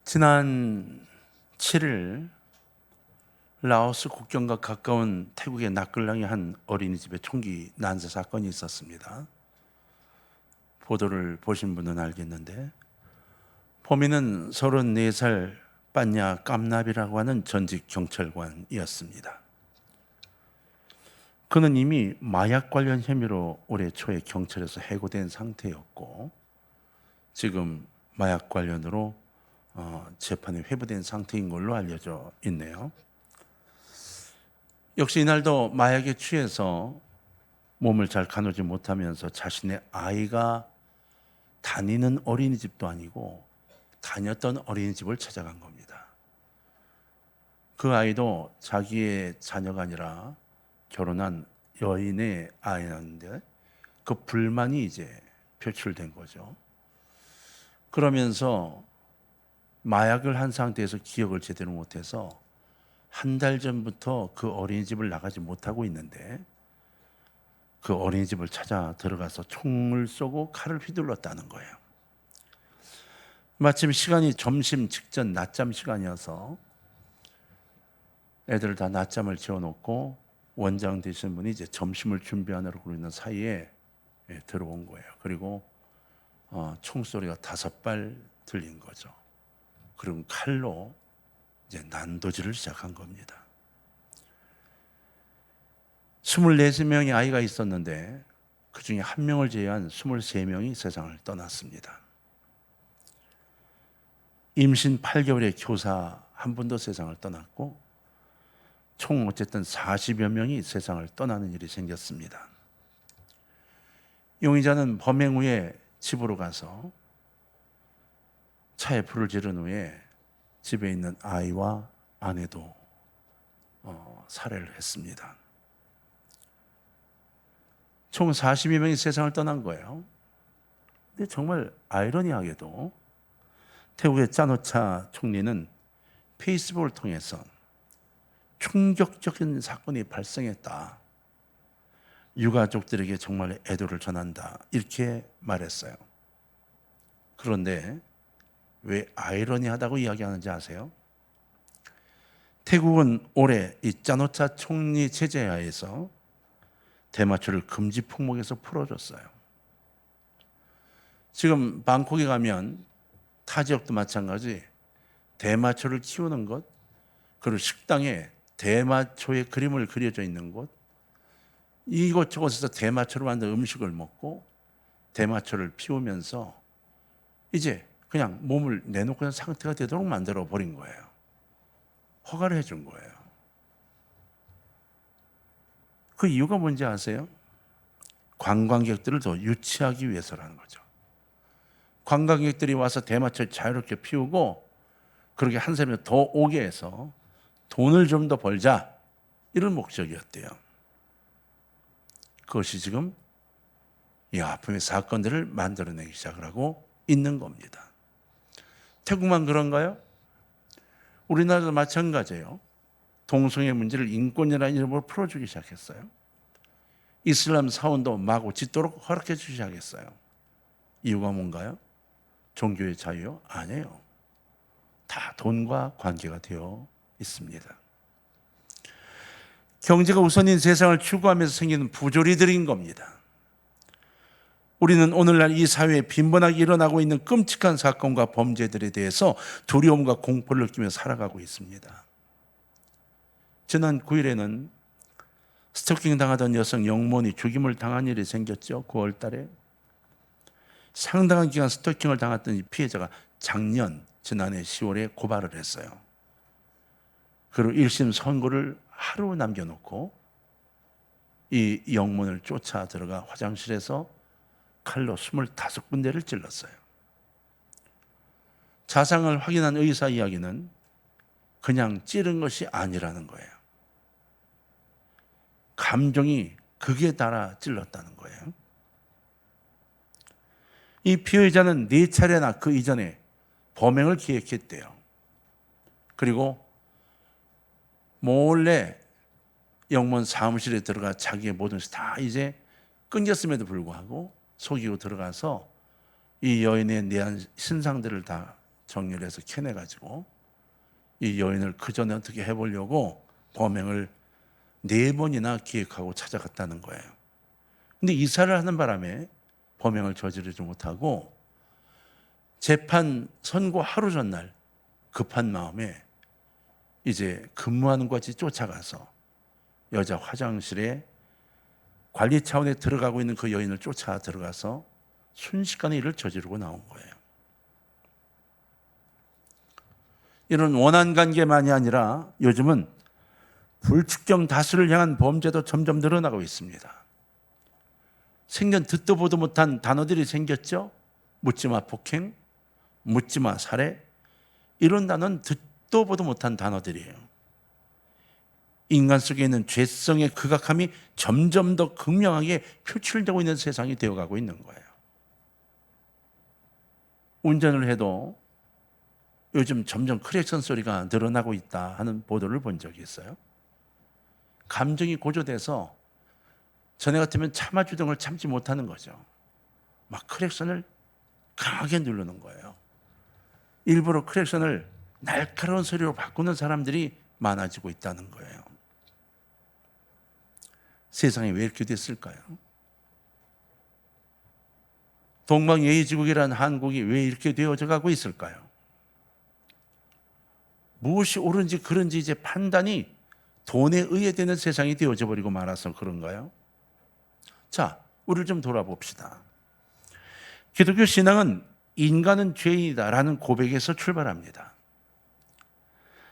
지난 7일 라오스 국경과 가까운 태국의 나클랑의 한 어린이집에 총기 난사 사건이 있었습니다. 보도를 보신 분은 알겠는데 범인은 34살 빠냐 깜납이라고 하는 전직 경찰관이었습니다. 그는 이미 마약 관련 혐의로 올해 초에 경찰에서 해고된 상태였고 지금 마약 관련으로 재판에 회부된 상태인 걸로 알려져 있네요. 역시 이날도 마약에 취해서 몸을 잘 가누지 못하면서 자신의 아이가 다니는 어린이집도 아니고 다녔던 어린이집을 찾아간 겁니다. 그 아이도 자기의 자녀가 아니라 결혼한 여인의 아이였는데 그 불만이 이제 표출된 거죠. 그러면서 마약을 한 상태에서 기억을 제대로 못해서 한 달 전부터 그 어린이집을 나가지 못하고 있는데 그 어린이집을 찾아 들어가서 총을 쏘고 칼을 휘둘렀다는 거예요. 마침 시간이 점심 직전 낮잠 시간이어서 애들 다 낮잠을 재워놓고 원장 되신 분이 이제 점심을 준비하느라고 그러는 사이에 들어온 거예요. 그리고 총소리가 5발 들린 거죠. 그럼 칼로 이제 난도질을 시작한 겁니다. 24명의 아이가 있었는데 그 중에 한 명을 제외한 23명이 세상을 떠났습니다. 임신 8개월의 교사 한 분도 세상을 떠났고 총 어쨌든 40여 명이 세상을 떠나는 일이 생겼습니다. 용의자는 범행 후에 집으로 가서 차에 불을 지른 후에 집에 있는 아이와 아내도 살해를 했습니다. 총 42명이 세상을 떠난 거예요. 근데 정말 아이러니하게도 태국의 짜노차 총리는 페이스북을 통해서 충격적인 사건이 발생했다. 유가족들에게 정말 애도를 전한다. 이렇게 말했어요. 그런데 왜 아이러니하다고 이야기하는지 아세요? 태국은 올해 이 짜노차 총리 체제 하에서 대마초를 금지 품목에서 풀어줬어요. 지금 방콕에 가면 타 지역도 마찬가지 대마초를 키우는 곳, 그리고 식당에 대마초의 그림을 그려져 있는 곳, 이곳저곳에서 대마초로 만든 음식을 먹고 대마초를 피우면서 이제 그냥 몸을 내놓고 상태가 되도록 만들어 버린 거예요. 허가를 해준 거예요. 그 이유가 뭔지 아세요? 관광객들을 더 유치하기 위해서라는 거죠. 관광객들이 와서 대마초를 자유롭게 피우고 그렇게 한 사람이 더 오게 해서 돈을 좀 더 벌자, 이런 목적이었대요. 그것이 지금 이 아픔의 사건들을 만들어내기 시작을 하고 있는 겁니다. 태국만 그런가요? 우리나라도 마찬가지예요. 동성애 문제를 인권이라는 이름으로 풀어주기 시작했어요. 이슬람 사원도 마구 짓도록 허락해 주기 시작했어요. 이유가 뭔가요? 종교의 자유요? 아니에요. 다 돈과 관계가 되어 있습니다. 경제가 우선인 세상을 추구하면서 생기는 부조리들인 겁니다. 우리는 오늘날 이 사회에 빈번하게 일어나고 있는 끔찍한 사건과 범죄들에 대해서 두려움과 공포를 느끼며 살아가고 있습니다. 지난 9일에는 스토킹 당하던 여성 영몬이 죽임을 당한 일이 생겼죠. 9월 달에. 상당한 기간 스토킹을 당했던 이 피해자가 지난해 10월에 고발을 했어요. 그리고 1심 선고를 하루 남겨놓고 이 영몬을 쫓아 들어가 화장실에서 칼로 25군데를 찔렀어요. 자상을 확인한 의사 이야기는 그냥 찌른 것이 아니라는 거예요. 감정이 극에 달아 찔렀다는 거예요. 이 피해자는 4차례나 그 이전에 범행을 기획했대요. 그리고 몰래 영몬 사무실에 들어가 자기의 모든 것이 다 이제 끊겼음에도 불구하고 속이고 들어가서 이 여인의 내한 신상들을 다 정리를 해서 캐내가지고 이 여인을 그 전에 어떻게 해보려고 범행을 4번이나 기획하고 찾아갔다는 거예요. 근데 이사를 하는 바람에 범행을 저지르지 못하고 재판 선고 하루 전날 급한 마음에 이제 근무하는 것이 쫓아가서 여자 화장실에 관리 차원에 들어가고 있는 그 여인을 쫓아 들어가서 순식간에 일을 저지르고 나온 거예요. 이런 원한 관계만이 아니라 요즘은 불특정 다수를 향한 범죄도 점점 늘어나고 있습니다. 생전 듣도 보도 못한 단어들이 생겼죠. 묻지마 폭행, 묻지마 살해, 이런 단어는 듣도 보도 못한 단어들이에요. 인간 속에 있는 죄성의 극악함이 점점 더 극명하게 표출되고 있는 세상이 되어가고 있는 거예요. 운전을 해도 요즘 점점 크랙션 소리가 늘어나고 있다 하는 보도를 본 적이 있어요. 감정이 고조돼서 전에 같으면 참아주던 걸 참지 못하는 거죠. 막 크랙션을 강하게 누르는 거예요. 일부러 크랙션을 날카로운 소리로 바꾸는 사람들이 많아지고 있다는 거예요. 세상이 왜 이렇게 됐을까요? 동방예의지국이라는 한국이 왜 이렇게 되어져 가고 있을까요? 무엇이 옳은지 그른지 이제 판단이 돈에 의해 되는 세상이 되어져 버리고 말아서 그런가요? 자, 우리를 좀 돌아봅시다. 기독교 신앙은 인간은 죄인이다라는 고백에서 출발합니다.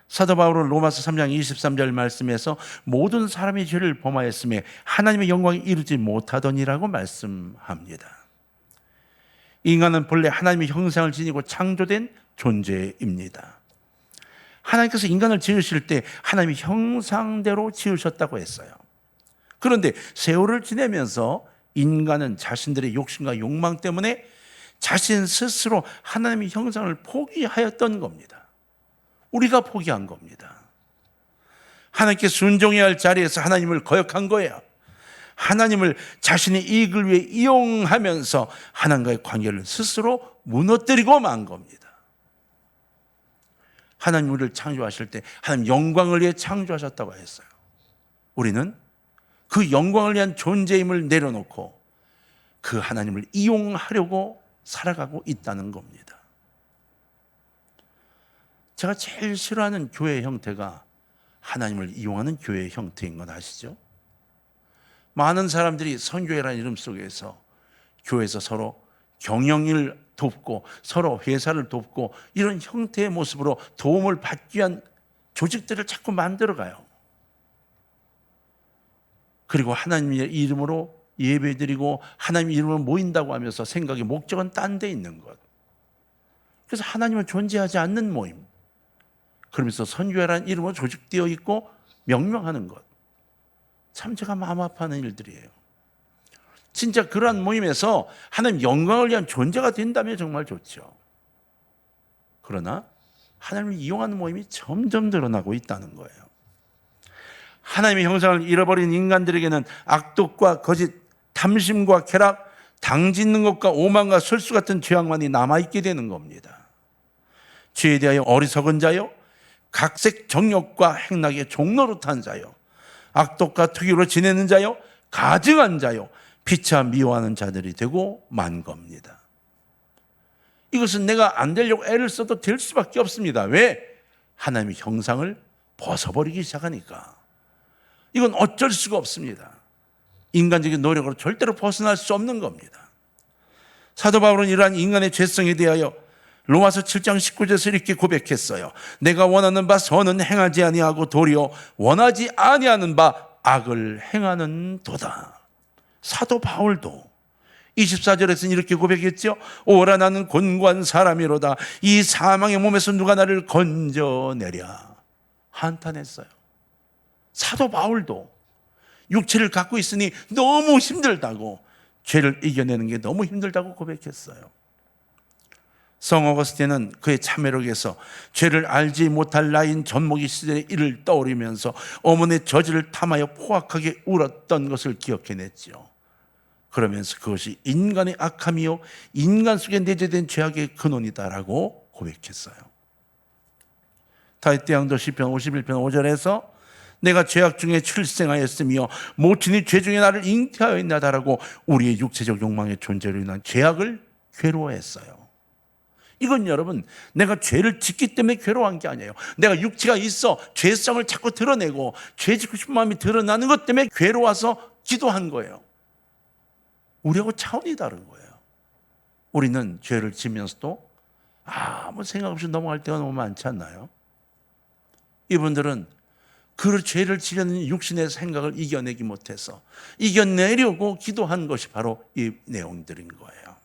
사도 바울은 로마서 3장 23절 말씀에서 모든 사람이 죄를 범하였음에 하나님의 영광에 이르지 못하더니라고 말씀합니다. 인간은 본래 하나님의 형상을 지니고 창조된 존재입니다. 하나님께서 인간을 지으실 때 하나님의 형상대로 지으셨다고 했어요. 그런데 세월을 지내면서 인간은 자신들의 욕심과 욕망 때문에 자신 스스로 하나님의 형상을 포기하였던 겁니다. 우리가 포기한 겁니다. 하나님께 순종해야 할 자리에서 하나님을 거역한 거예요. 하나님을 자신의 이익을 위해 이용하면서 하나님과의 관계를 스스로 무너뜨리고 만 겁니다. 하나님 우리를 창조하실 때 하나님 영광을 위해 창조하셨다고 했어요. 우리는 그 영광을 위한 존재임을 내려놓고 그 하나님을 이용하려고 살아가고 있다는 겁니다. 제가 제일 싫어하는 교회 형태가 하나님을 이용하는 교회 형태인 건 아시죠? 많은 사람들이 선교회라는 이름 속에서 교회에서 서로 경영일 돕고 서로 회사를 돕고 이런 형태의 모습으로 도움을 받기 위한 조직들을 자꾸 만들어가요. 그리고 하나님의 이름으로 예배드리고 하나님의 이름으로 모인다고 하면서 생각의 목적은 딴 데 있는 것. 그래서 하나님은 존재하지 않는 모임. 그러면서 선교회라는 이름으로 조직되어 있고 명명하는 것. 참 제가 마음 아파하는 일들이에요. 진짜 그러한 모임에서 하나님 영광을 위한 존재가 된다면 정말 좋죠. 그러나 하나님을 이용하는 모임이 점점 늘어나고 있다는 거예요. 하나님의 형상을 잃어버린 인간들에게는 악독과 거짓, 탐심과 쾌락, 당짓는 것과 오만과 설수 같은 죄악만이 남아있게 되는 겁니다. 죄에 대하여 어리석은 자요, 각색 정욕과 행락의 종노릇한 자요, 악독과 특유로 지내는 자요, 가증한 자요, 피차 미워하는 자들이 되고 만 겁니다. 이것은 내가 안 되려고 애를 써도 될 수밖에 없습니다. 왜? 하나님의 형상을 벗어버리기 시작하니까. 이건 어쩔 수가 없습니다. 인간적인 노력으로 절대로 벗어날 수 없는 겁니다. 사도 바울은 이러한 인간의 죄성에 대하여 로마서 7장 19절에서 이렇게 고백했어요. 내가 원하는 바 선은 행하지 아니하고 도리어 원하지 아니하는 바 악을 행하는 도다. 사도 바울도 24절에서는 이렇게 고백했죠. 오라 나는 곤고한 사람이로다. 이 사망의 몸에서 누가 나를 건져내랴. 한탄했어요. 사도 바울도 육체를 갖고 있으니 너무 힘들다고, 죄를 이겨내는 게 너무 힘들다고 고백했어요. 성 어거스틴은 그의 참회록에서 죄를 알지 못할 나이인 젖먹이 시절의 일을 떠올리면서 어머니의 저주를 탐하여 포악하게 울었던 것을 기억해냈지요. 그러면서 그것이 인간의 악함이요 인간 속에 내재된 죄악의 근원이다라고 고백했어요. 다윗 대왕도 시편 51편 5절에서 내가 죄악 중에 출생하였으며 모친이 죄 중에 나를 잉태하였나다라고 우리의 육체적 욕망의 존재로 인한 죄악을 괴로워했어요. 이건 여러분, 내가 죄를 짓기 때문에 괴로워한 게 아니에요. 내가 육체가 있어 죄성을 자꾸 드러내고 죄 짓고 싶은 마음이 드러나는 것 때문에 괴로워서 기도한 거예요. 우리하고 차원이 다른 거예요. 우리는 죄를 지면서도 아무 생각 없이 넘어갈 때가 너무 많지 않나요? 이분들은 그 죄를 지려는 육신의 생각을 이겨내기 못해서 이겨내려고 기도한 것이 바로 이 내용들인 거예요.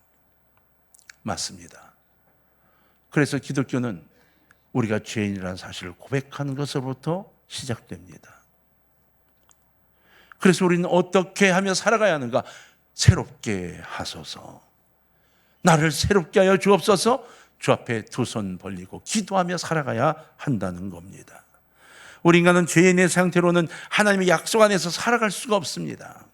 맞습니다. 그래서 기독교는 우리가 죄인이라는 사실을 고백하는 것으로부터 시작됩니다. 그래서 우리는 어떻게 하며 살아가야 하는가? 새롭게 하소서. 나를 새롭게 하여 주옵소서. 주 앞에 두 손 벌리고 기도하며 살아가야 한다는 겁니다. 우리 인간은 죄인의 상태로는 하나님의 약속 안에서 살아갈 수가 없습니다.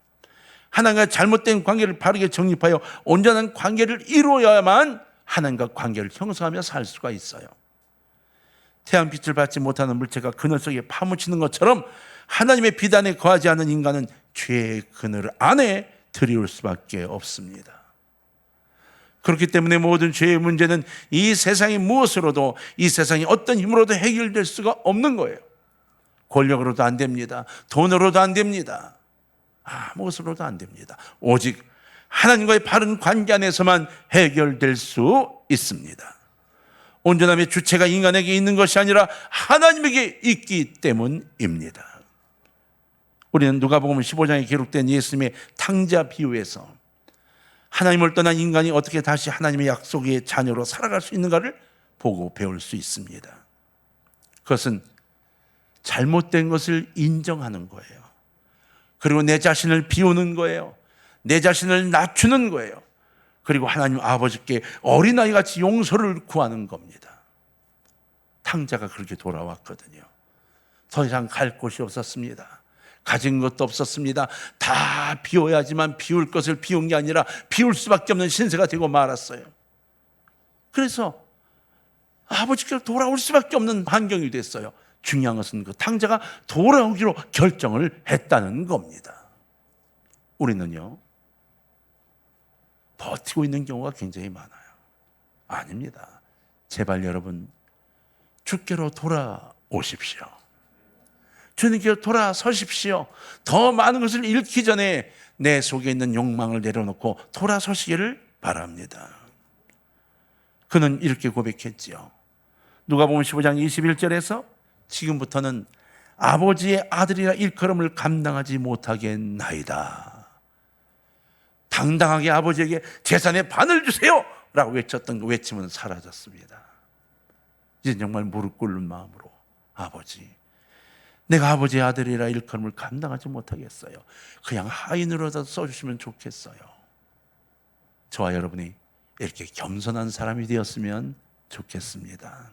하나님과 잘못된 관계를 바르게 정립하여 온전한 관계를 이루어야만 하나님과 관계를 형성하며 살 수가 있어요. 태양빛을 받지 못하는 물체가 그늘 속에 파묻히는 것처럼 하나님의 비단에 거하지 않은 인간은 죄의 그늘 안에 들이올 수밖에 없습니다. 그렇기 때문에 모든 죄의 문제는 이 세상이 무엇으로도, 이 세상이 어떤 힘으로도 해결될 수가 없는 거예요. 권력으로도 안 됩니다. 돈으로도 안 됩니다. 무엇으로도 안 됩니다. 오직 하나님과의 바른 관계 안에서만 해결될 수 있습니다. 온전함의 주체가 인간에게 있는 것이 아니라 하나님에게 있기 때문입니다. 우리는 누가복음 15장에 기록된 예수님의 탕자 비유에서 하나님을 떠난 인간이 어떻게 다시 하나님의 약속의 자녀로 살아갈 수 있는가를 보고 배울 수 있습니다. 그것은 잘못된 것을 인정하는 거예요. 그리고 내 자신을 비우는 거예요. 내 자신을 낮추는 거예요. 그리고 하나님 아버지께 어린아이같이 용서를 구하는 겁니다. 탕자가 그렇게 돌아왔거든요. 더 이상 갈 곳이 없었습니다. 가진 것도 없었습니다. 다 비워야지만 비울 것을 비운 게 아니라 비울 수밖에 없는 신세가 되고 말았어요. 그래서 아버지께로 돌아올 수밖에 없는 환경이 됐어요. 중요한 것은 그 탕자가 돌아오기로 결정을 했다는 겁니다. 우리는요, 버티고 있는 경우가 굉장히 많아요. 아닙니다. 제발 여러분, 주께로 돌아오십시오. 주님께로 돌아서십시오. 더 많은 것을 잃기 전에 내 속에 있는 욕망을 내려놓고 돌아서시기를 바랍니다. 그는 이렇게 고백했지요. 누가복음 15장 21절에서 지금부터는 아버지의 아들이라 일컬음을 감당하지 못하겠나이다. 당당하게 아버지에게 재산의 반을 주세요 라고 외쳤던 그 외침은 사라졌습니다. 이제 정말 무릎 꿇는 마음으로 아버지, 내가 아버지의 아들이라 일컬음을 감당하지 못하겠어요. 그냥 하인으로라도 써주시면 좋겠어요. 저와 여러분이 이렇게 겸손한 사람이 되었으면 좋겠습니다.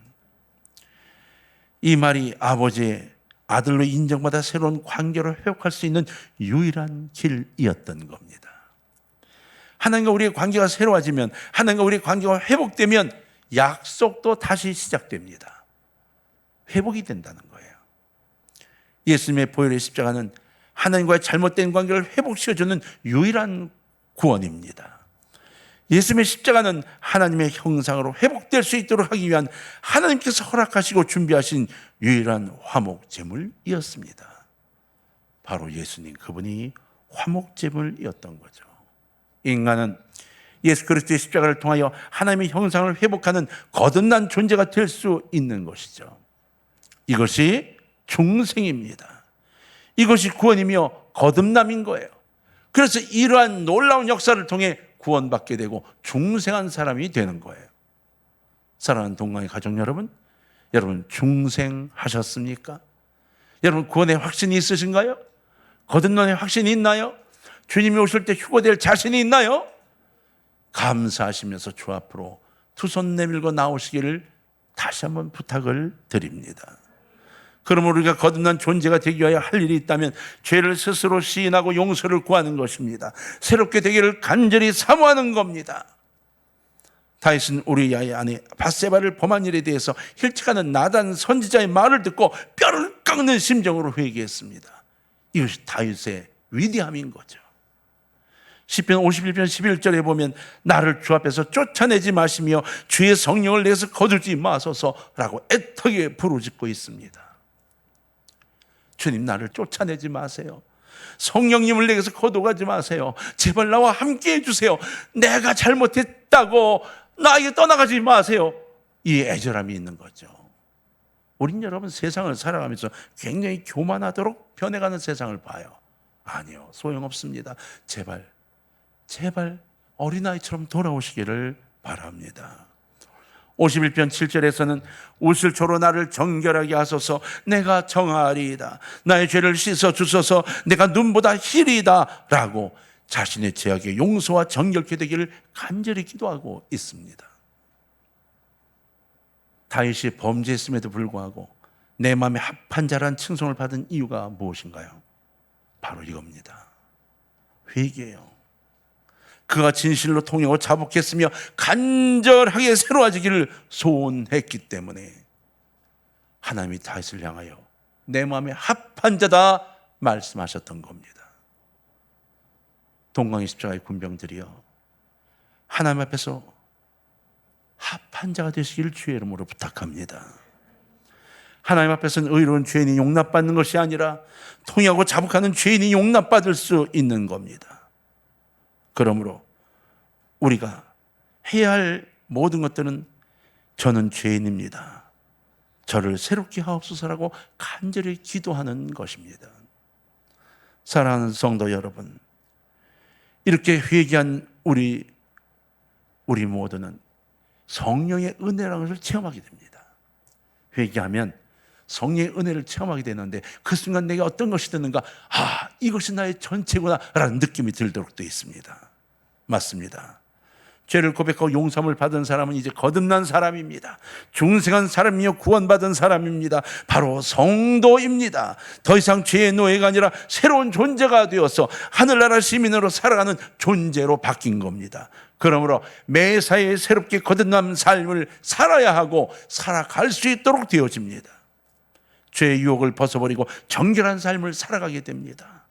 이 말이 아버지의 아들로 인정받아 새로운 관계로 회복할 수 있는 유일한 길이었던 겁니다. 하나님과 우리의 관계가 새로워지면, 하나님과 우리의 관계가 회복되면 약속도 다시 시작됩니다. 회복이 된다는 거예요. 예수님의 보혈의 십자가는 하나님과의 잘못된 관계를 회복시켜주는 유일한 구원입니다. 예수님의 십자가는 하나님의 형상으로 회복될 수 있도록 하기 위한 하나님께서 허락하시고 준비하신 유일한 화목제물이었습니다. 바로 예수님, 그분이 화목제물이었던 거죠. 인간은 예수 그리스도의 십자가를 통하여 하나님의 형상을 회복하는 거듭난 존재가 될 수 있는 것이죠. 이것이 중생입니다. 이것이 구원이며 거듭남인 거예요. 그래서 이러한 놀라운 역사를 통해 구원받게 되고 중생한 사람이 되는 거예요. 사랑하는 동강의 가족 여러분, 여러분 중생하셨습니까? 여러분 구원의 확신이 있으신가요? 거듭남의 확신이 있나요? 주님이 오실 때 휴거될 자신이 있나요? 감사하시면서 주 앞으로 두 손 내밀고 나오시기를 다시 한번 부탁을 드립니다. 그러므로 우리가 거듭난 존재가 되기 위하여 할 일이 있다면 죄를 스스로 시인하고 용서를 구하는 것입니다. 새롭게 되기를 간절히 사모하는 겁니다. 다윗은 우리아의 아내 밧세바를 범한 일에 대해서 힐책하는 나단 선지자의 말을 듣고 뼈를 깎는 심정으로 회개했습니다. 이것이 다윗의 위대함인 거죠. 시편 51편 11절에 보면 나를 주 앞에서 쫓아내지 마시며 주의 성령을 내서 거두지 마소서라고 애타게 부르짖고 있습니다. 주님, 나를 쫓아내지 마세요. 성령님을 내게서 거둬가지 마세요. 제발 나와 함께 해주세요. 내가 잘못했다고 나에게 떠나가지 마세요. 이 애절함이 있는 거죠. 우린 여러분 세상을 살아가면서 굉장히 교만하도록 변해가는 세상을 봐요. 아니요, 소용없습니다. 제발 어린아이처럼 돌아오시기를 바랍니다. 51편 7절에서는 우슬초로 나를 정결하게 하소서. 내가 정하리이다. 나의 죄를 씻어 주소서. 내가 눈보다 희리이다 라고 자신의 죄악의 용서와 정결케 되기를 간절히 기도하고 있습니다. 다윗이 범죄했음에도 불구하고 내 마음에 합한 자란 칭송을 받은 이유가 무엇인가요? 바로 이겁니다. 회개예요. 그가 진실로 통행하고 자복했으며 간절하게 새로워지기를 소원했기 때문에 하나님이 다윗을 향하여 내 마음에 합한 자다 말씀하셨던 겁니다. 동강의 십자가의 군병들이여, 하나님 앞에서 합한 자가 되시기를 주의 이름으로 부탁합니다. 하나님 앞에서는 의로운 죄인이 용납받는 것이 아니라 통행하고 자복하는 죄인이 용납받을 수 있는 겁니다. 그러므로 우리가 해야 할 모든 것들은 저는 죄인입니다, 저를 새롭게 하옵소서라고 간절히 기도하는 것입니다. 사랑하는 성도 여러분, 이렇게 회개한 우리 모두는 성령의 은혜라는 것을 체험하게 됩니다. 회개하면 성령의 은혜를 체험하게 되는데 그 순간 내게 어떤 것이 드는가? 이것이 나의 전체구나 라는 느낌이 들도록 되어 있습니다. 맞습니다. 죄를 고백하고 용서함을 받은 사람은 이제 거듭난 사람입니다. 중생한 사람이요 구원받은 사람입니다. 바로 성도입니다. 더 이상 죄의 노예가 아니라 새로운 존재가 되어서 하늘나라 시민으로 살아가는 존재로 바뀐 겁니다. 그러므로 매사에 새롭게 거듭난 삶을 살아야 하고 살아갈 수 있도록 되어집니다. 죄의 유혹을 벗어버리고 정결한 삶을 살아가게 됩니다.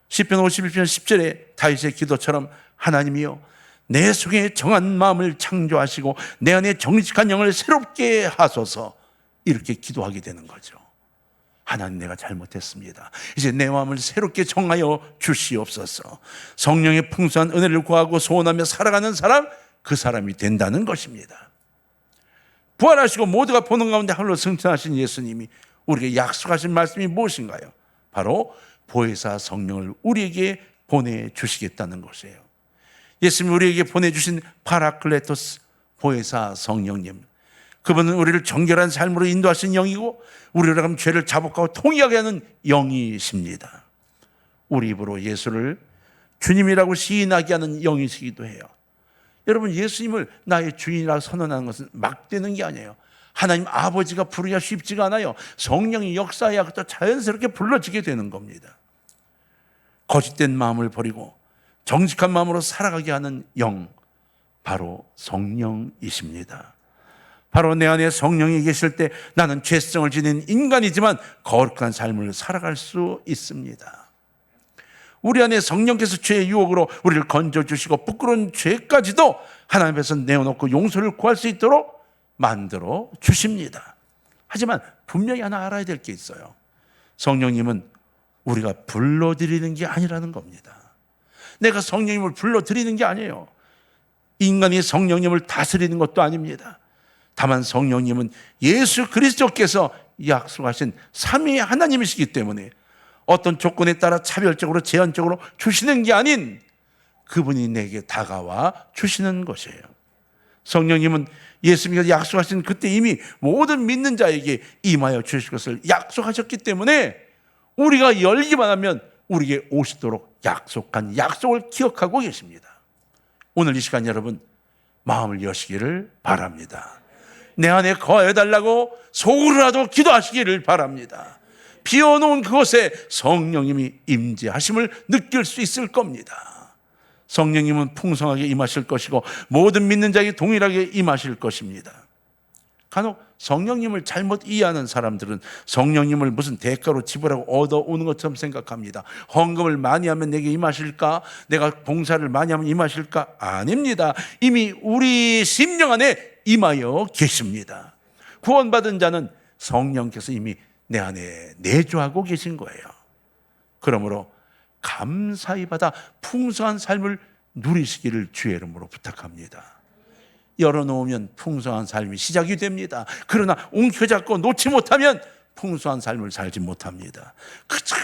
시편 51편 10절에 다윗의 기도처럼 하나님이여, 내 속에 정한 마음을 창조하시고 내 안에 정직한 영을 새롭게 하소서, 이렇게 기도하게 되는 거죠. 하나님, 내가 잘못했습니다. 이제 내 마음을 새롭게 정하여 주시옵소서. 성령의 풍성한 은혜를 구하고 소원하며 살아가는 사람, 그 사람이 된다는 것입니다. 부활하시고 모두가 보는 가운데 하늘로 승천하신 예수님이 우리에게 약속하신 말씀이 무엇인가요? 바로 보혜사 성령을 우리에게 보내주시겠다는 것이에요. 예수님이 우리에게 보내주신 파라클레토스 보혜사 성령님, 그분은 우리를 정결한 삶으로 인도하신 영이고 우리를 하면 죄를 자복하고 통일하게 하는 영이십니다. 우리 입으로 예수를 주님이라고 시인하게 하는 영이시기도 해요. 여러분, 예수님을 나의 주인이라고 선언하는 것은 막 되는 게 아니에요. 하나님 아버지가 부르기가 쉽지가 않아요. 성령이 역사해야 또 자연스럽게 불러지게 되는 겁니다. 거짓된 마음을 버리고 정직한 마음으로 살아가게 하는 영, 바로 성령이십니다. 바로 내 안에 성령이 계실 때 나는 죄성을 지닌 인간이지만 거룩한 삶을 살아갈 수 있습니다. 우리 안에 성령께서 죄의 유혹으로 우리를 건져주시고 부끄러운 죄까지도 하나님께서 내어놓고 용서를 구할 수 있도록 만들어 주십니다. 하지만 분명히 하나 알아야 될 게 있어요. 성령님은 우리가 불러드리는 게 아니라는 겁니다. 내가 성령님을 불러드리는 게 아니에요. 인간이 성령님을 다스리는 것도 아닙니다. 다만 성령님은 예수 그리스도께서 약속하신 삼위 하나님이시기 때문에 어떤 조건에 따라 차별적으로 제한적으로 주시는 게 아닌 그분이 내게 다가와 주시는 것이에요. 성령님은 예수님께서 약속하신 그때 이미 모든 믿는 자에게 임하여 주실 것을 약속하셨기 때문에 우리가 열기만 하면 우리에게 오시도록 약속한 약속을 기억하고 계십니다. 오늘 이 시간 여러분 마음을 여시기를 바랍니다. 내 안에 거해달라고 속으로라도 기도하시기를 바랍니다. 비워놓은 그곳에 성령님이 임재하심을 느낄 수 있을 겁니다. 성령님은 풍성하게 임하실 것이고 모든 믿는 자에게 동일하게 임하실 것입니다. 간혹 성령님을 잘못 이해하는 사람들은 성령님을 무슨 대가로 지불하고 얻어오는 것처럼 생각합니다. 헌금을 많이 하면 내게 임하실까? 내가 봉사를 많이 하면 임하실까? 아닙니다. 이미 우리 심령 안에 임하여 계십니다. 구원받은 자는 성령께서 이미 내 안에 내주하고 계신 거예요. 그러므로 감사히 받아 풍성한 삶을 누리시기를 주의 이름으로 부탁합니다. 열어놓으면 풍성한 삶이 시작이 됩니다. 그러나 움켜잡고 놓지 못하면 풍성한 삶을 살지 못합니다. 그저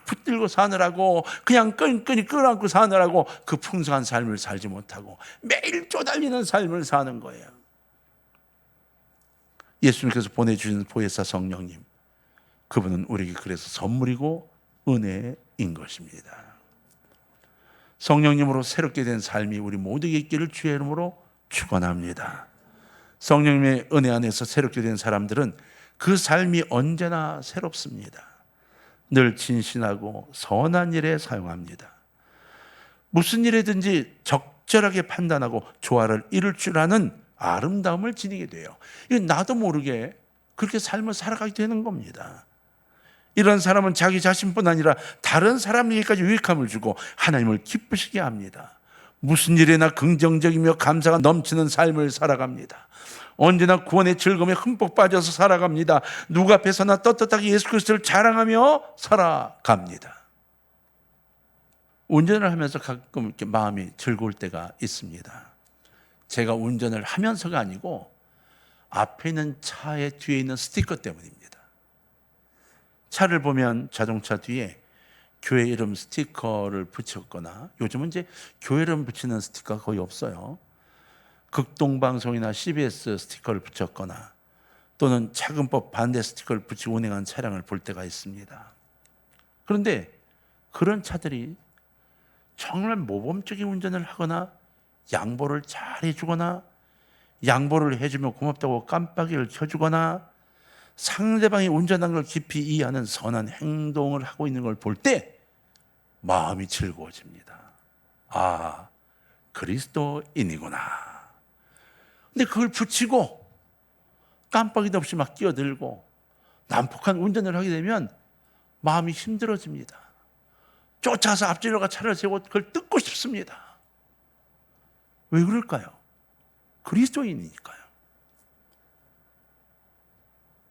붙들고 사느라고, 그냥 끈끈이 끌어안고 사느라고 그 풍성한 삶을 살지 못하고 매일 쪼달리는 삶을 사는 거예요. 예수님께서 보내주신 보혜사 성령님, 그분은 우리에게 그래서 선물이고 은혜인 것입니다. 성령님으로 새롭게 된 삶이 우리 모두에게 있기를 주의 이름으로 축원합니다. 성령님의 은혜 안에서 새롭게 된 사람들은 그 삶이 언제나 새롭습니다. 늘 진실하고 선한 일에 사용합니다. 무슨 일이든지 적절하게 판단하고 조화를 이룰 줄 아는 아름다움을 지니게 돼요. 이건 나도 모르게 그렇게 삶을 살아가게 되는 겁니다. 이런 사람은 자기 자신뿐 아니라 다른 사람에게까지 유익함을 주고 하나님을 기쁘시게 합니다. 무슨 일에나 긍정적이며 감사가 넘치는 삶을 살아갑니다. 언제나 구원의 즐거움에 흠뻑 빠져서 살아갑니다. 누구 앞에서나 떳떳하게 예수 그리스도를 자랑하며 살아갑니다. 운전을 하면서 가끔 이렇게 마음이 즐거울 때가 있습니다. 제가 운전을 하면서가 아니고 앞에 있는 차의 뒤에 있는 스티커 때문입니다. 차를 보면 자동차 뒤에 교회 이름 스티커를 붙였거나, 요즘은 이제 교회 이름 붙이는 스티커가 거의 없어요. 극동방송이나 CBS 스티커를 붙였거나 또는 차근법 반대 스티커를 붙이고 운행한 차량을 볼 때가 있습니다. 그런데 그런 차들이 정말 모범적인 운전을 하거나 양보를 잘 해주거나 양보를 해주면 고맙다고 깜빡이를 켜주거나 상대방이 운전한 걸 깊이 이해하는 선한 행동을 하고 있는 걸 볼 때 마음이 즐거워집니다. 아, 그리스도인이구나. 근데 그걸 붙이고 깜빡이도 없이 막 끼어들고 난폭한 운전을 하게 되면 마음이 힘들어집니다. 쫓아서 앞질러가 차를 세우고 그걸 뜯고 싶습니다. 왜 그럴까요? 그리스도인이니까요.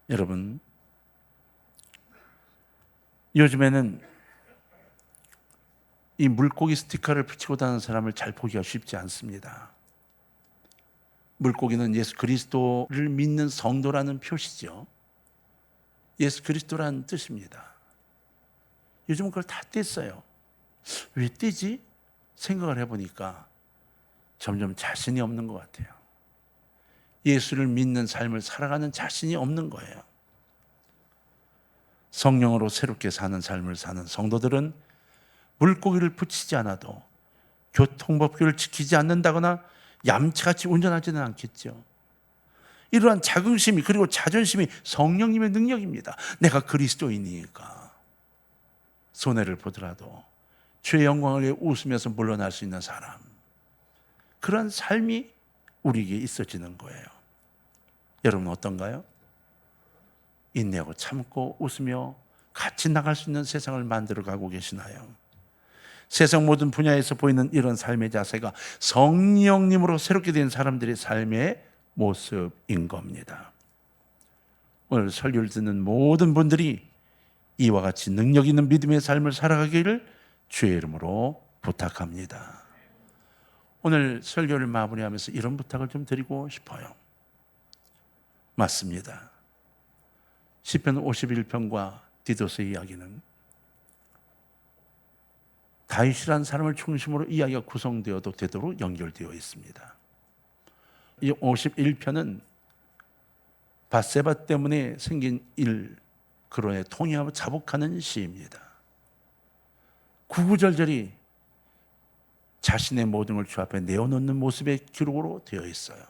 여러분, 요즘에는 이 물고기 스티커를 붙이고 다니는 사람을 잘 보기가 쉽지 않습니다. 물고기는 예수 그리스도를 믿는 성도라는 표시죠. 예수 그리스도라는 뜻입니다. 요즘은 그걸 다 뗐어요. 왜 떼지? 생각을 해보니까 점점 자신이 없는 것 같아요. 예수를 믿는 삶을 살아가는 자신이 없는 거예요. 성령으로 새롭게 사는 삶을 사는 성도들은 물고기를 붙이지 않아도 교통법규를 지키지 않는다거나 얌체같이 운전하지는 않겠죠. 이러한 자긍심이, 그리고 자존심이 성령님의 능력입니다. 내가 그리스도인이니까 손해를 보더라도 주의 영광을 위해 웃으면서 물러날 수 있는 사람, 그런 삶이 우리에게 있어지는 거예요. 여러분 어떤가요? 인내하고 참고 웃으며 같이 나갈 수 있는 세상을 만들어가고 계시나요? 세상 모든 분야에서 보이는 이런 삶의 자세가 성령님으로 새롭게 된 사람들의 삶의 모습인 겁니다. 오늘 설교를 듣는 모든 분들이 이와 같이 능력 있는 믿음의 삶을 살아가기를 주의 이름으로 부탁합니다. 오늘 설교를 마무리하면서 이런 부탁을 좀 드리고 싶어요. 맞습니다. 시편 51편과 디도스 이야기는 다윗이라는 사람을 중심으로 이야기가 구성되어도 되도록 연결되어 있습니다. 이 51편은 밧세바 때문에 생긴 일, 그로 인해 통회하고 자복하는 시입니다. 구구절절이 자신의 모든 걸 주 앞에 내어놓는 모습의 기록으로 되어 있어요.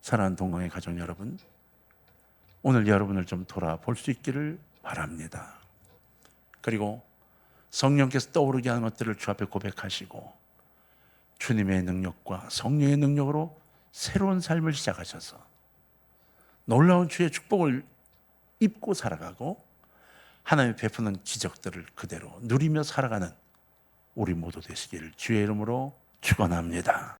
사랑하는 동강의 가족 여러분, 오늘 여러분을 좀 돌아볼 수 있기를 바랍니다. 그리고 성령께서 떠오르게 하는 것들을 주 앞에 고백하시고 주님의 능력과 성령의 능력으로 새로운 삶을 시작하셔서 놀라운 주의 축복을 입고 살아가고 하나님이 베푸는 기적들을 그대로 누리며 살아가는 우리 모두 되시기를 주의 이름으로 축원합니다.